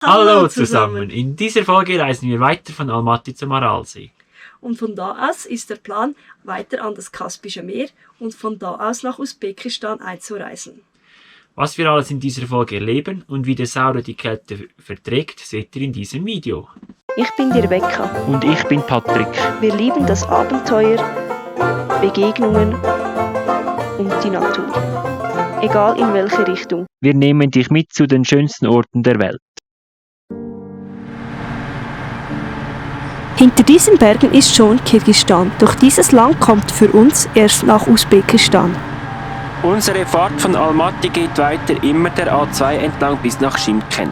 Hallo zusammen! In dieser Folge reisen wir weiter von Almaty zum Aralsee. Und von da aus ist der Plan, weiter an das Kaspische Meer und von da aus nach Usbekistan einzureisen. Was wir alles in dieser Folge erleben und wie der Saure die Kälte verträgt, seht ihr in diesem Video. Ich bin die Rebecca. Und ich bin Patrick. Wir lieben das Abenteuer, Begegnungen und die Natur. Egal in welche Richtung. Wir nehmen dich mit zu den schönsten Orten der Welt. Hinter diesen Bergen ist schon Kirgisistan, doch dieses Land kommt für uns erst nach Usbekistan. Unsere Fahrt von Almaty geht weiter immer der A2 entlang bis nach Schimkent.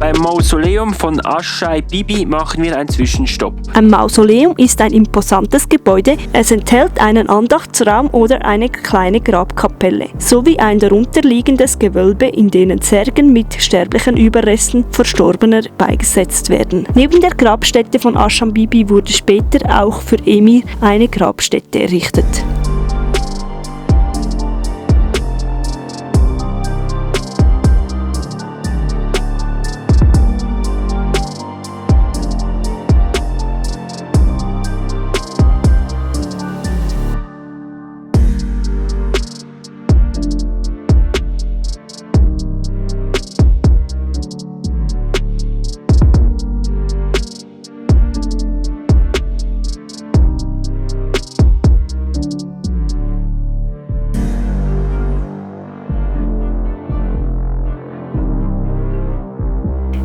Beim Mausoleum von Aschai Bibi machen wir einen Zwischenstopp. Ein Mausoleum ist ein imposantes Gebäude. Es enthält einen Andachtsraum oder eine kleine Grabkapelle, sowie ein darunterliegendes Gewölbe, in denen Särgen mit sterblichen Überresten Verstorbener beigesetzt werden. Neben der Grabstätte von Aschai Bibi wurde später auch für Emir eine Grabstätte errichtet.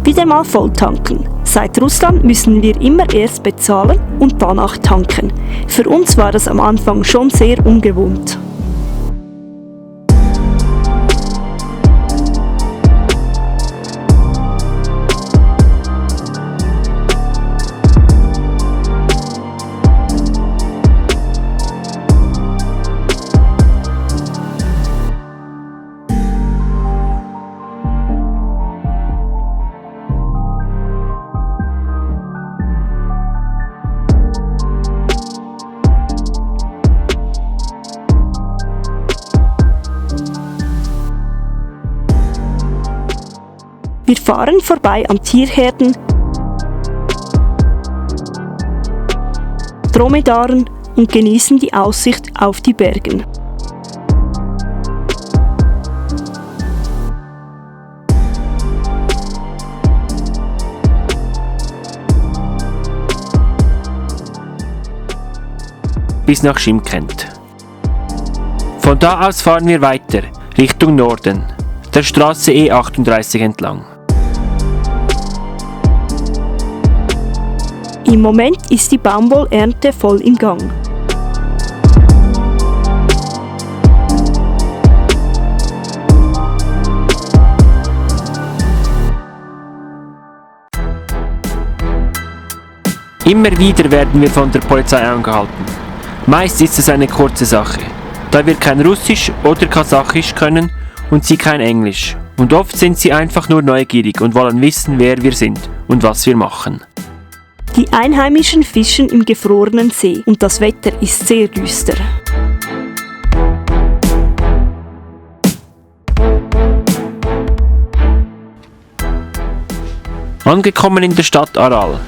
Wieder mal voll tanken. Seit Russland müssen wir immer erst bezahlen und danach tanken. Für uns war das am Anfang schon sehr ungewohnt. Wir fahren vorbei an Tierherden, Dromedaren und genießen die Aussicht auf die Berge. Bis nach Schimkent. Von da aus fahren wir weiter, Richtung Norden, der Straße E38 entlang. Im Moment ist die Baumwollernte voll im Gang. Immer wieder werden wir von der Polizei angehalten. Meist ist es eine kurze Sache, da wir kein Russisch oder Kasachisch können und sie kein Englisch. Und oft sind sie einfach nur neugierig und wollen wissen, wer wir sind und was wir machen. Die Einheimischen fischen im gefrorenen See und das Wetter ist sehr düster. Angekommen in der Stadt Aral.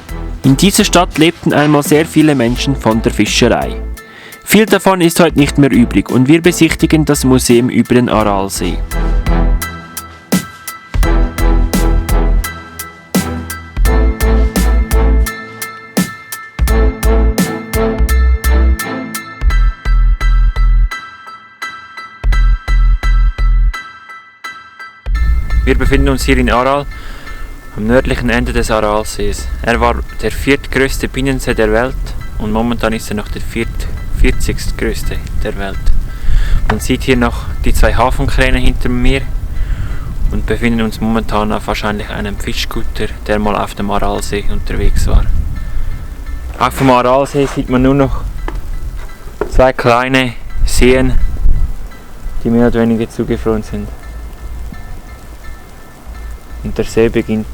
In dieser Stadt lebten einmal sehr viele Menschen von der Fischerei. Viel davon ist heute nicht mehr übrig und wir besichtigen das Museum über den Aralsee. Wir befinden uns hier in Aral, am nördlichen Ende des Aralsees. Er war der viertgrößte Binnensee der Welt und momentan ist er noch der 40. größte der Welt. Man sieht hier noch die zwei Hafenkräne hinter mir und befinden uns momentan auf wahrscheinlich einem Fischkutter, der mal auf dem Aralsee unterwegs war. Auch vom Aralsee sieht man nur noch zwei kleine Seen, die mehr oder weniger zugefroren sind. Und der See beginnt,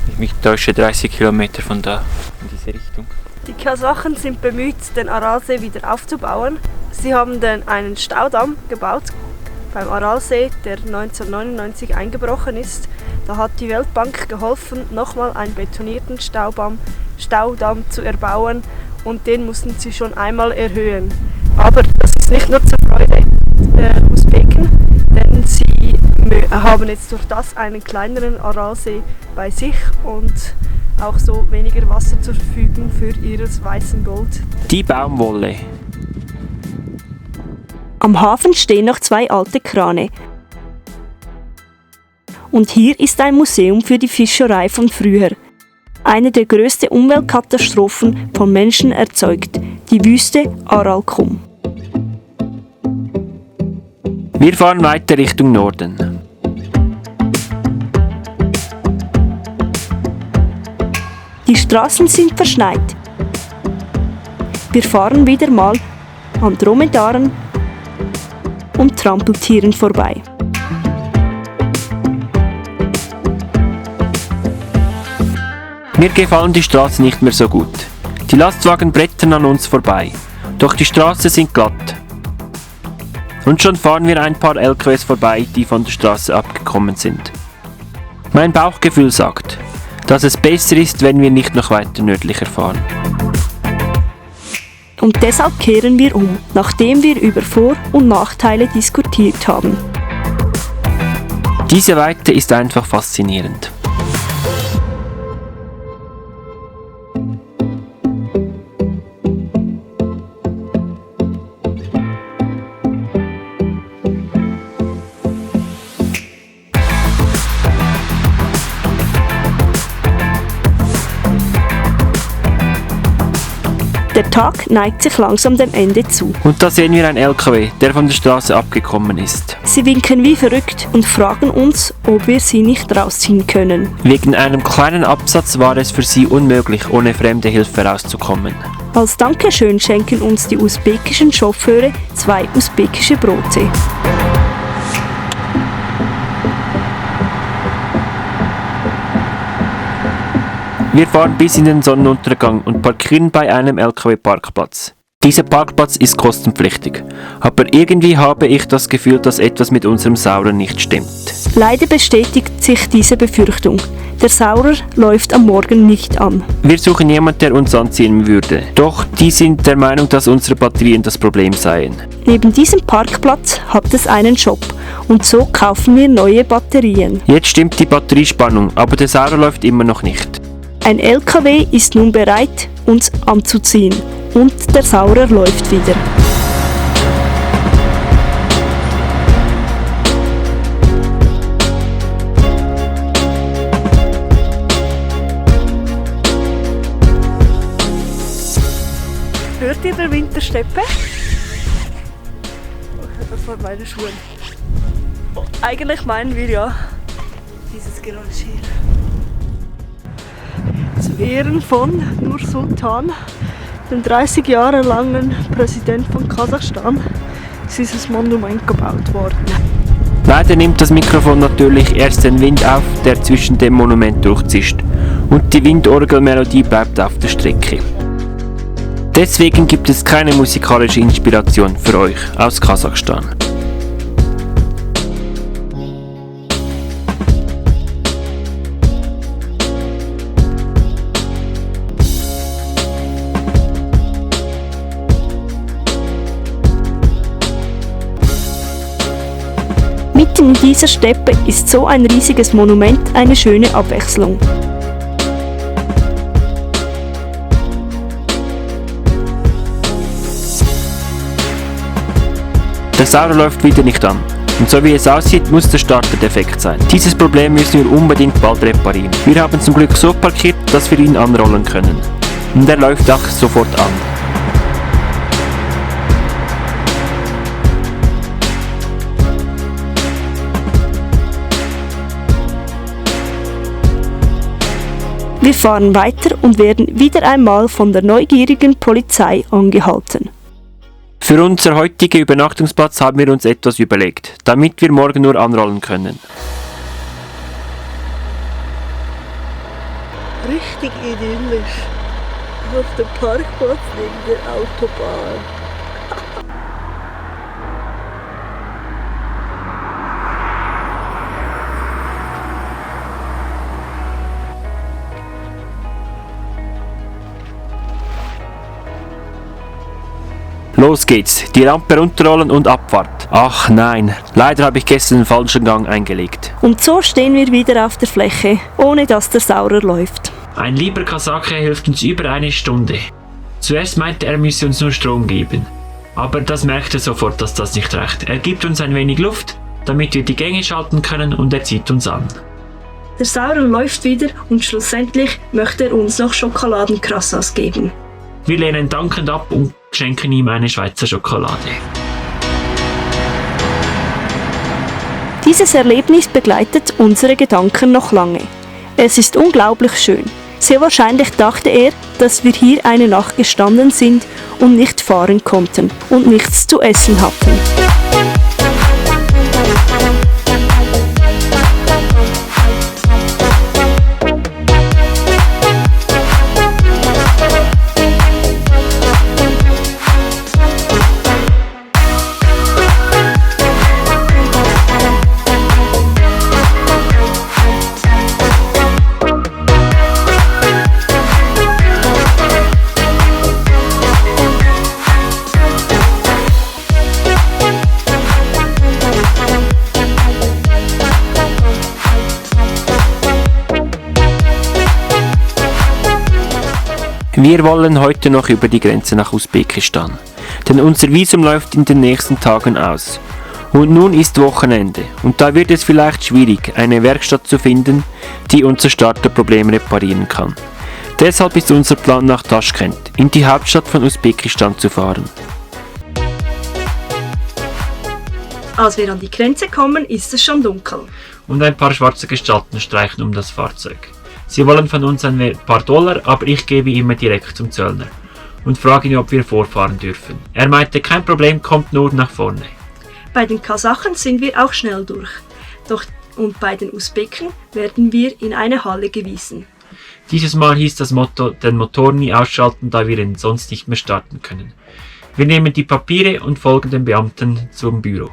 wenn ich mich täusche, 30 Kilometer von da in diese Richtung. Die Kasachen sind bemüht, den Aralsee wieder aufzubauen. Sie haben dann einen Staudamm gebaut beim Aralsee, der 1999 eingebrochen ist. Da hat die Weltbank geholfen, nochmal einen betonierten Staudamm zu erbauen, und den mussten sie schon einmal erhöhen. Aber das ist nicht nur zur Freude der Usbeken, denn sie haben jetzt durch das einen kleineren Aralsee bei sich und auch so weniger Wasser zur Verfügung für ihres weißen Gold. Die Baumwolle. Am Hafen stehen noch 2 alte Krane. Und hier ist ein Museum für die Fischerei von früher. Eine der größten Umweltkatastrophen von Menschen erzeugt, die Wüste Aral-Qum. Wir fahren weiter Richtung Norden. Die Straßen sind verschneit. Wir fahren wieder mal an Dromedaren und Trampeltieren vorbei. Mir gefallen die Straßen nicht mehr so gut. Die Lastwagen brettern an uns vorbei, doch die Straßen sind glatt. Und schon fahren wir ein paar LKWs vorbei, die von der Straße abgekommen sind. Mein Bauchgefühl sagt, dass es besser ist, wenn wir nicht noch weiter nördlicher fahren. Und deshalb kehren wir um, nachdem wir über Vor- und Nachteile diskutiert haben. Diese Weite ist einfach faszinierend. Der Tag neigt sich langsam dem Ende zu. Und da sehen wir einen LKW, der von der Straße abgekommen ist. Sie winken wie verrückt und fragen uns, ob wir sie nicht rausziehen können. Wegen einem kleinen Absatz war es für sie unmöglich, ohne fremde Hilfe rauszukommen. Als Dankeschön schenken uns die usbekischen Chauffeure 2 usbekische Brote. Wir fahren bis in den Sonnenuntergang und parkieren bei einem LKW-Parkplatz. Dieser Parkplatz ist kostenpflichtig, aber irgendwie habe ich das Gefühl, dass etwas mit unserem Saurer nicht stimmt. Leider bestätigt sich diese Befürchtung. Der Saurer läuft am Morgen nicht an. Wir suchen jemanden, der uns anziehen würde. Doch die sind der Meinung, dass unsere Batterien das Problem seien. Neben diesem Parkplatz hat es einen Shop und so kaufen wir neue Batterien. Jetzt stimmt die Batteriespannung, aber der Saurer läuft immer noch nicht. Ein LKW ist nun bereit, uns anzuziehen und der Saurer läuft wieder. Hört ihr den Wintersteppe? Das waren meine Schuhe. Oh, eigentlich meinen wir ja dieses Geräusch hier. Zu Ehren von Nur Sultan, dem 30 Jahre langen Präsident von Kasachstan, ist dieses Monument gebaut worden. Leider nimmt das Mikrofon natürlich erst den Wind auf, der zwischen dem Monument durchzischt, und die Windorgelmelodie bleibt auf der Strecke. Deswegen gibt es keine musikalische Inspiration für euch aus Kasachstan. Mitten in dieser Steppe ist so ein riesiges Monument eine schöne Abwechslung. Der Saurer läuft wieder nicht an. Und so wie es aussieht, muss der Starter defekt sein. Dieses Problem müssen wir unbedingt bald reparieren. Wir haben zum Glück so parkiert, dass wir ihn anrollen können. Und er läuft auch sofort an. Wir fahren weiter und werden wieder einmal von der neugierigen Polizei angehalten. Für unser heutigen Übernachtungsplatz haben wir uns etwas überlegt, damit wir morgen nur anrollen können. Richtig idyllisch. auf dem Parkplatz neben der Autobahn. Los geht's, die Rampe runterrollen und Abfahrt. Ach nein, leider habe ich gestern den falschen Gang eingelegt. Und so stehen wir wieder auf der Fläche, ohne dass der Saurer läuft. Ein lieber Kasake hilft uns über eine Stunde. Zuerst meinte er müsse uns nur Strom geben. Aber das merkte sofort, dass das nicht reicht. Er gibt uns ein wenig Luft, damit wir die Gänge schalten können und er zieht uns an. Der Saurer läuft wieder und schlussendlich möchte er uns noch Schokoladencroissants geben. Wir lehnen dankend ab und schenken ihm eine Schweizer Schokolade. Dieses Erlebnis begleitet unsere Gedanken noch lange. Es ist unglaublich schön. Sehr wahrscheinlich dachte er, dass wir hier eine Nacht gestanden sind und nicht fahren konnten und nichts zu essen hatten. Wir wollen heute noch über die Grenze nach Usbekistan, denn unser Visum läuft in den nächsten Tagen aus. Und nun ist Wochenende und da wird es vielleicht schwierig, eine Werkstatt zu finden, die unser Starterproblem reparieren kann. Deshalb ist unser Plan nach Taschkent, in die Hauptstadt von Usbekistan zu fahren. Als wir an die Grenze kommen, ist es schon dunkel. Und ein paar schwarze Gestalten streichen um das Fahrzeug. Sie wollen von uns ein paar $, aber ich gebe immer direkt zum Zöllner und frage ihn, ob wir vorfahren dürfen. Er meinte, kein Problem, kommt nur nach vorne. Bei den Kasachen sind wir auch schnell durch. Und bei den Usbeken werden wir in eine Halle gewiesen. Dieses Mal hieß das Motto, den Motor nie ausschalten, da wir ihn sonst nicht mehr starten können. Wir nehmen die Papiere und folgen den Beamten zum Büro.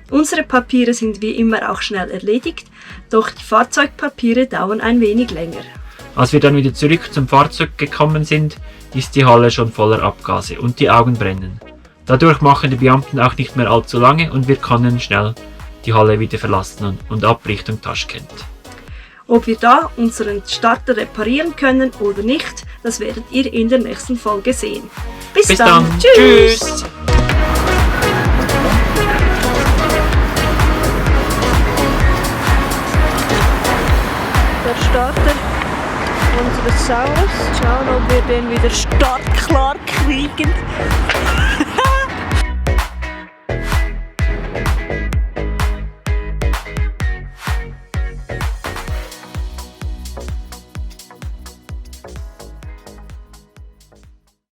Unsere Papiere sind wie immer auch schnell erledigt, doch die Fahrzeugpapiere dauern ein wenig länger. Als wir dann wieder zurück zum Fahrzeug gekommen sind, ist die Halle schon voller Abgase und die Augen brennen. Dadurch machen die Beamten auch nicht mehr allzu lange und wir können schnell die Halle wieder verlassen und ab Richtung Taschkent. Ob wir da unseren Starter reparieren können oder nicht, das werdet ihr in der nächsten Folge sehen. Bis dann. Tschüss! Der Starter unseres Saurers. Schauen, ob wir den wieder startklar kriegen.